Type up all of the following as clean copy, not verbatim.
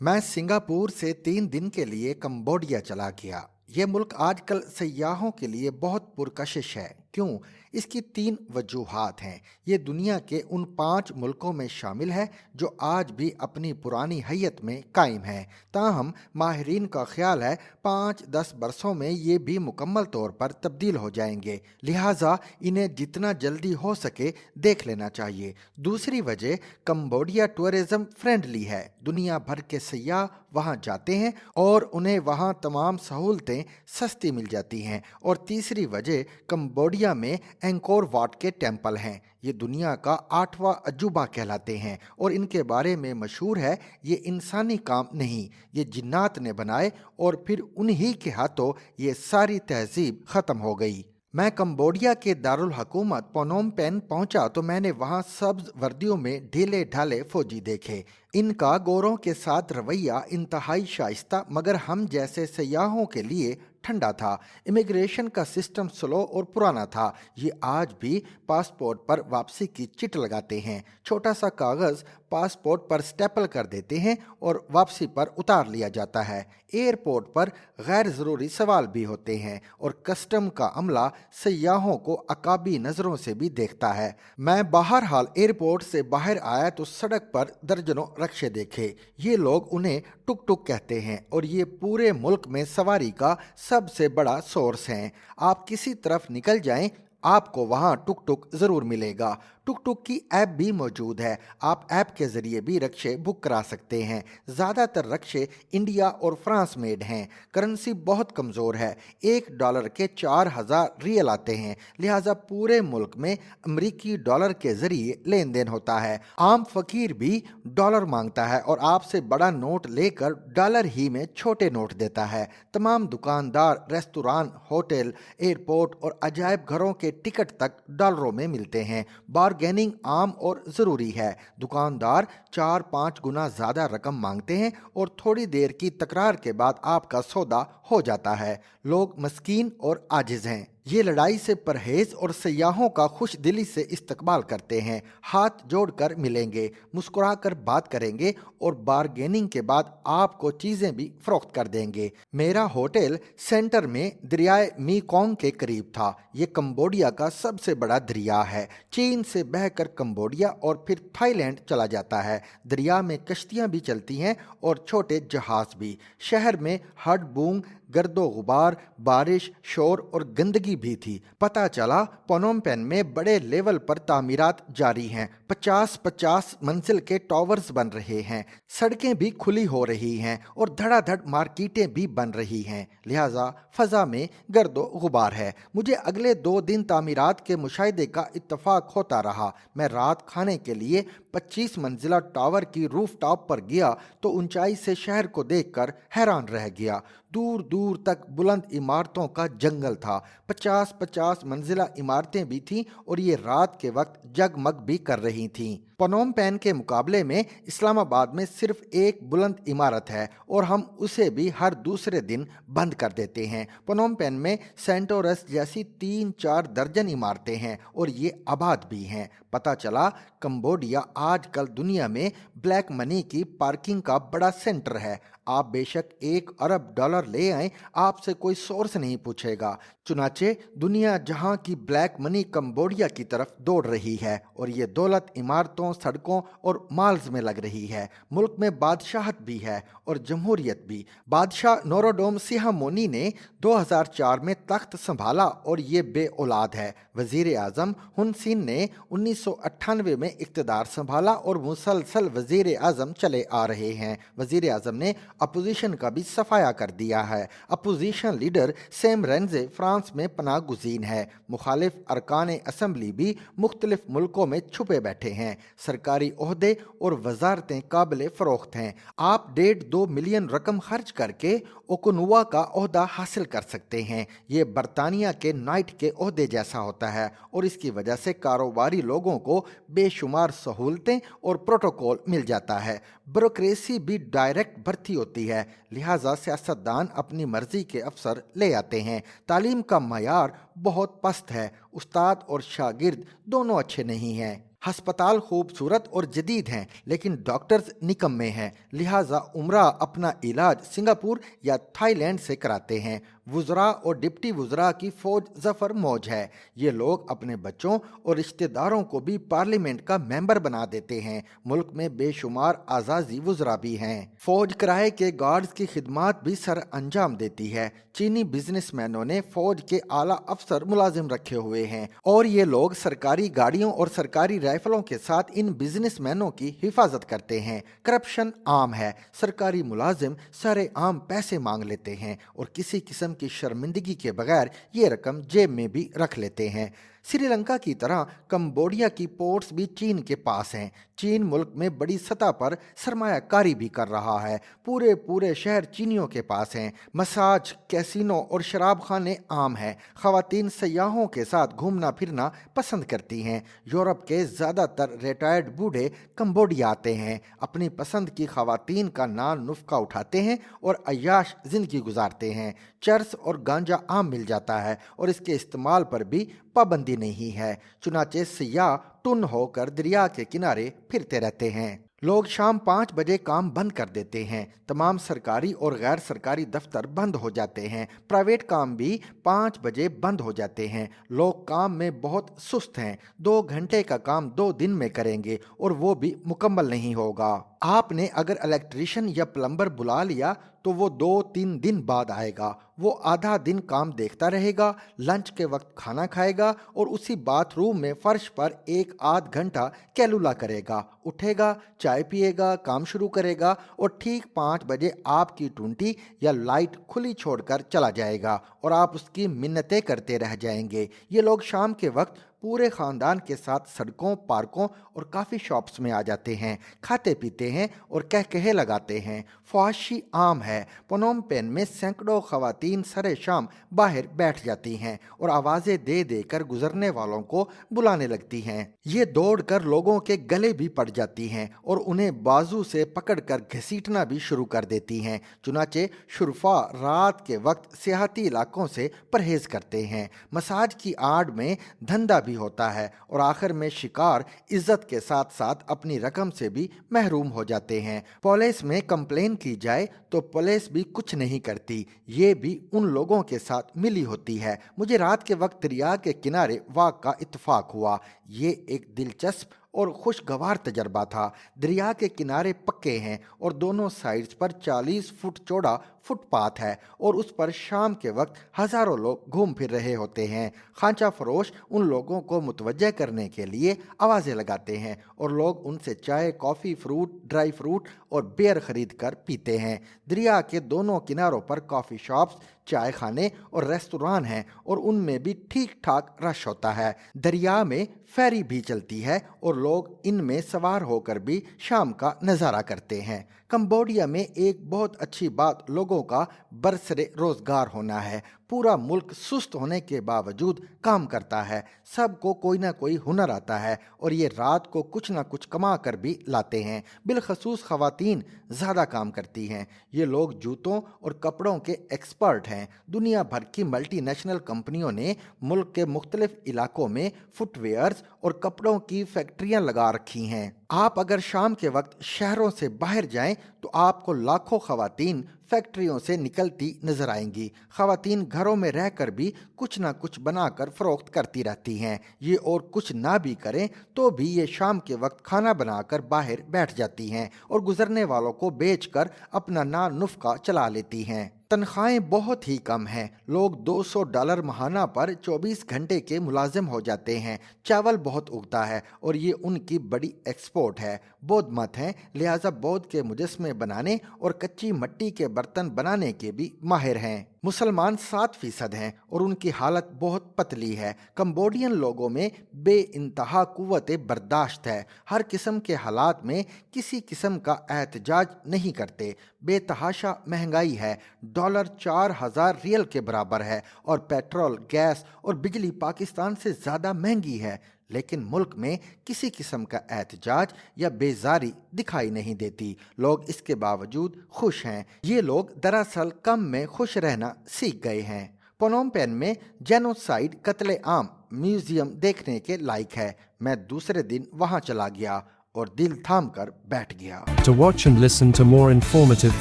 मैं सिंगापुर से 3 दिन के लिए कंबोडिया चला गया। ये मुल्क आजकल सयाहों के लिए बहुत पुरकशिश है। क्यों? इसकी 3 वजूहात हैं। ये दुनिया के उन 5 मुल्कों में शामिल है जो आज भी अपनी पुरानी हैयत में कायम हैं। ताहम माहिरीन का ख्याल है 5-10 बरसों में ये भी मुकम्मल तौर पर तब्दील हो जाएंगे। लिहाजा इन्हें जितना जल्दी हो सके देख लेना चाहिए। दूसरी वजह, कंबोडिया टूरिज्म फ्रेंडली है। दुनिया भर के सयाह वहाँ जाते हैं और उन्हें वहाँ तमाम सहूलतें सस्ती मिल जाती हैं। और तीसरी वजह, कंबोडिया में एंकोर वाट के टेम्पल हैं। ये दुनिया का 8वां अजूबा कहलाते हैं और इनके बारे में मशहूर है ये इंसानी काम नहीं, ये जिन्नात ने बनाए और फिर उन्हीं के हाथों ये सारी तहजीब ख़त्म हो गई। मैं कंबोडिया के दारुल हकूमत पोनोम पेन पहुंचा तो मैंने वहां सब्ज वर्दियों में ढीले ढाले फौजी देखे। इनका गोरों के साथ रवैया इंतहाई शाइस्ता मगर हम जैसे सयाहों के लिए ठंडा था। इमिग्रेशन का सिस्टम स्लो और पुराना था। ये आज भी पासपोर्ट पर वापसी की चिट लगाते हैं। छोटा सा कागज़ पासपोर्ट पर स्टेपल कर देते हैं और वापसी पर उतार लिया जाता है। एयरपोर्ट पर गैर ज़रूरी सवाल भी होते हैं और कस्टम का अमला सयाहों को अकाबी नज़रों से भी देखता है। मैं बहरहाल एयरपोर्ट से बाहर आया तो सड़क पर दर्जनों रक्शे देखे। ये लोग उन्हें टुक टुक कहते हैं और ये पूरे मुल्क में सवारी का सबसे बड़ा सोर्स हैं। आप किसी तरफ निकल जाएं, आपको वहाँ टुक टुक ज़रूर मिलेगा। टुक टुक की ऐप भी मौजूद है। आप ऐप के ज़रिए भी रक्शे बुक करा सकते हैं। ज़्यादातर रक्शे इंडिया और फ्रांस मेड हैं। करेंसी बहुत कमज़ोर है। $1 के 4000 रियल आते हैं। लिहाजा पूरे मुल्क में अमरीकी डॉलर के ज़रिए लेन देन होता है। आम फ़कीर भी डॉलर मांगता है और आपसे बड़ा नोट लेकर डॉलर ही में छोटे नोट देता है। तमाम दुकानदार, रेस्तोरां, होटल, एयरपोर्ट और अजायब घरों के टिकट तक डॉलरों में मिलते हैं। बारगेनिंग आम और ज़रूरी है। दुकानदार 4-5 गुना ज़्यादा रकम मांगते हैं और थोड़ी देर की तकरार के बाद आपका सौदा हो जाता है। लोग मस्कीन और आजिज़ हैं। ये लड़ाई से परहेज और सयाहों का खुश दिली से इस्तकबाल करते हैं। हाथ जोड़कर मिलेंगे, मुस्कुराकर बात करेंगे और बारगेनिंग के बाद आपको चीज़ें भी फरोख्त कर देंगे। मेरा होटल सेंटर में दरियाए मीकोंग के करीब था। ये कंबोडिया का सबसे बड़ा दरिया है। चीन से बहकर कंबोडिया और फिर थाईलैंड चला जाता है। दरिया में कश्तियाँ भी चलती हैं और छोटे जहाज भी। शहर में हडबूंग, गर्दो गुबार, बारिश, शोर और गंदगी भी थी। पता चला पोनोम पेन में बड़े लेवल पर तामीरात जारी हैं। 50-50 मंजिल के टावर्स बन रहे हैं। सड़कें भी खुली हो रही हैं और धड़ाधड़ मार्केटें भी बन रही हैं। लिहाजा फ़ज़ा में गर्दो गुबार है। मुझे अगले 2 दिन तामीरात के मुशाहिदे का इत्तफाक होता रहा। मैं रात खाने के लिए 25 मंजिला टावर की रूफ टॉप पर गया तो ऊंचाई से शहर को देखकर हैरान रह गया। दूर दूर तक बुलंद इमारतों का जंगल था। 50-50 मंजिला इमारतें भी थीं और ये रात के वक्त जगमग भी कर रही थीं। पनोम पेन के मुकाबले में इस्लामाबाद में सिर्फ एक बुलंद इमारत है और हम उसे भी हर दूसरे दिन बंद कर देते हैं। पनोम पेन में सेंटोरस जैसी 3-4 दर्जन इमारतें हैं और ये आबाद भी हैं। पता चला कंबोडिया आजकल दुनिया में ब्लैक मनी की पार्किंग का बड़ा सेंटर है। आप बेशक $1 अरब ले आएं, आपसे कोई सोर्स नहीं पूछेगा। चुनाचे दुनिया जहां की ब्लैक मनी कंबोडिया की तरफ दौड़ रही है और ये दौलत इमारतों, सड़कों और माल्स में लग रही है। मुल्क में बादशाहत भी है और जमहूरियत भी। बादशाह नोरोडोम सिहामोनी ने 2004 में तख्त संभाला और ये बे औलाद है। वजीर आज़म हुन सिन ने 1998 में इक़्तिदार संभाला और मुसलसल वजीर आज़म चले आ रहे हैं। वजीर आज़म ने अपोजिशन का भी सफाया कर दिया है। अपोजिशन लीडर सैम रेंजे फ्रांस में पनाह गुज़ीन है। मुखालिफ अरकान असम्बली भी मुख्तलिफ मुल्कों में छुपे बैठे हैं। सरकारी ओहदे और वजारतें काबिल फ़रोख्त हैं। आप 1.5-2 मिलियन रकम खर्च करके ओकुनुवा का ओहदा हासिल कर सकते हैं। ये बरतानिया के नाइट के ओहदे जैसा होता है और इसकी वजह से कारोबारी लोगों को बेशुमार सहूलतें और प्रोटोकॉल मिल जाता है। ब्यूरोक्रेसी भी डायरेक्ट भर्ती होती है। लिहाजा सियासतदान अपनी मर्जी के अफसर ले आते हैं। तालीम का मयार बहुत पस्त है। उस्ताद और शागिर्द दोनों अच्छे नहीं हैं। हस्पताल खूबसूरत और जदीद हैं, लेकिन डॉक्टर्स निकम्मे हैं, लिहाजा उम्रा अपना इलाज सिंगापुर या थाईलैंड से कराते हैं। वुज़रा और डिप्टी वुज़रा की फौज जफर मौज है। ये लोग अपने बच्चों और रिश्तेदारों को भी पार्लियामेंट का मेंबर बना देते हैं। मुल्क में बेशुमार आज़ादी वुज़रा भी हैं। फौज किराए के गार्ड्स की खिदमात भी सर अंजाम देती है। चीनी बिजनेसमैनों ने फौज के आला अफसर मुलाजिम रखे हुए हैं और ये लोग सरकारी गाड़ियों और सरकारी राइफलों के साथ इन बिजनेसमैनों की हिफाजत करते हैं। करप्शन आम है। सरकारी मुलाजिम सारे आम पैसे मांग लेते हैं और किसी किस्म की शर्मिंदगी के बगैर ये रकम जेब में भी रख लेते हैं। श्रीलंका की तरह कंबोडिया की पोर्ट्स भी चीन के पास हैं। चीन मुल्क में बड़ी सतह पर सरमायाकारी भी कर रहा है। पूरे पूरे शहर चीनियों के पास हैं। मसाज, कैसीनो और शराब खाने आम हैं। ख़वातीन सयाहों के साथ घूमना फिरना पसंद करती हैं। यूरोप के ज़्यादातर रिटायर्ड बूढ़े कंबोडिया आते हैं, अपनी पसंद की ख़वातीन का नाम नुफ़्का उठाते हैं और अय्याश ज़िंदगी गुजारते हैं। चरस और गांजा आम मिल जाता है और इसके इस्तेमाल पर भी पाबंदी नहीं है। चुनाचे सियाह टुन होकर दरिया के किनारे फिरते रहते हैं। लोग शाम 5 बजे काम बंद कर देते हैं। तमाम सरकारी और गैर सरकारी दफ्तर बंद हो जाते हैं। प्राइवेट काम भी 5 बजे बंद हो जाते हैं। लोग काम में बहुत सुस्त हैं। 2 घंटे का काम 2 दिन में करेंगे और वो भी मुकम्मल नहीं होगा। आपने अगर इलेक्ट्रीशियन या प्लम्बर बुला लिया तो वो 2-3 दिन बाद आएगा। वो आधा दिन काम देखता रहेगा, लंच के वक्त खाना खाएगा और उसी बाथरूम में फर्श पर 1-8 घंटा कैलुला करेगा। उठेगा, चाय पिएगा, काम शुरू करेगा और ठीक 5 बजे आपकी टूंटी या लाइट खुली छोड़कर चला जाएगा और आप उसकी मिन्नतें करते रह जाएंगे। ये लोग शाम के वक्त पूरे खानदान के साथ सड़कों, पार्कों और काफ़ी शॉप्स में आ जाते हैं, खाते पीते हैं और कहकहे लगाते हैं। फहाशी आम है। पनोम पेन में सैकड़ों खवातीन सरे शाम बाहर बैठ जाती हैं और आवाज़ें दे देकर गुजरने वालों को बुलाने लगती हैं। ये दौड़कर लोगों के गले भी पड़ जाती हैं और उन्हें बाजू से पकड़कर घसीटना भी शुरू कर देती हैं। चुनाचे शुरफा रात के वक्त सियाहती इलाकों से परहेज करते हैं। मसाज की आड़ में धंधा भी होता है और आखिर में शिकार इज्जत के साथ साथ अपनी रकम से भी महरूम हो जाते हैं। पुलिस में कंप्लेन की जाए तो पुलिस भी कुछ नहीं करती। ये भी उन लोगों के साथ मिली होती है। मुझे रात के वक्त दरिया के किनारे वाक़ का इत्तेफाक हुआ। ये एक दिलचस्प और खुशगवार तजर्बा था। दरिया के किनारे पक्के हैं और दोनों साइड्स पर 40 फुट चौड़ा फुटपाथ है और उस पर शाम के वक्त हज़ारों लोग घूम फिर रहे होते हैं। खांचा फरोश उन लोगों को मुतवज्जह करने के लिए आवाज़ें लगाते हैं और लोग उनसे चाय, कॉफ़ी, फ्रूट, ड्राई फ्रूट और बियर खरीद कर पीते हैं। दरिया के दोनों किनारों पर कॉफ़ी शॉप्स, चाय खाने और रेस्तोरां हैं और उनमें भी ठीक ठाक रश होता है। दरिया में फेरी भी चलती है और लोग इनमें सवार होकर भी शाम का नज़ारा करते हैं। कंबोडिया में एक बहुत अच्छी बात लोगों का बरसरे रोज़गार होना है। पूरा मुल्क सुस्त होने के बावजूद काम करता है। सबको कोई ना कोई हुनर आता है और ये रात को कुछ ना कुछ कमा कर भी लाते हैं। बिलखसूस ख़वातीन ज़्यादा काम करती हैं। ये लोग जूतों और कपड़ों के एक्सपर्ट हैं। दुनिया भर की मल्टीनेशनल कंपनियों ने मुल्क के मुख्तलिफ इलाकों में फुटवेयर्स और कपड़ों की फैक्ट्रियां लगा रखी हैं। आप अगर शाम के वक्त शहरों से बाहर जाएं तो आपको लाखों ख़वातीन फैक्ट्रियों से निकलती नजर आएंगी। ख़वातीन घरों में रहकर भी कुछ ना कुछ बनाकर फ़रोख्त करती रहती हैं। ये और कुछ ना भी करें तो भी ये शाम के वक्त खाना बनाकर बाहर बैठ जाती हैं और गुजरने वालों को बेचकर अपना ना नुफ़्का चला लेती हैं। तनख्वाहें बहुत ही कम हैं। लोग $200 महाना पर 24 घंटे के मुलाजिम हो जाते हैं। चावल बहुत उगता है और ये उनकी बड़ी एक्सपोर्ट है। बौद्ध मत हैं, लिहाजा बौद्ध के मुजस्मे बनाने और कच्ची मिट्टी के बर्तन बनाने के भी माहिर हैं। मुसलमान 7% हैं और उनकी हालत बहुत पतली है। कंबोडियन लोगों में बेइंतहा कुव्वत बर्दाश्त है। हर किस्म के हालात में किसी किस्म का एहतजाज नहीं करते। बेतहाशा महंगाई है। डॉलर 4000 रियल के बराबर है और पेट्रोल, गैस और बिजली पाकिस्तान से ज़्यादा महंगी है। लेकिन मुल्क में किसी किस्म का एहतजाज या बेजारी दिखाई नहीं देती। लोग इसके बावजूद खुश हैं। ये लोग दरअसल कम में खुश रहना सीख गए हैं। पोनोम पेन में जेनोसाइड कत्ले आम म्यूजियम देखने के लायक है। मैं दूसरे दिन वहां चला गया और दिल थाम कर बैठ गया। To watch and listen to more informative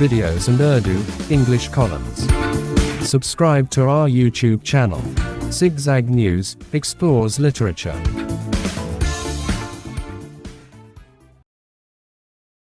videos and Urdu, English columns, subscribe to our YouTube channel. Zigzag News explores literature.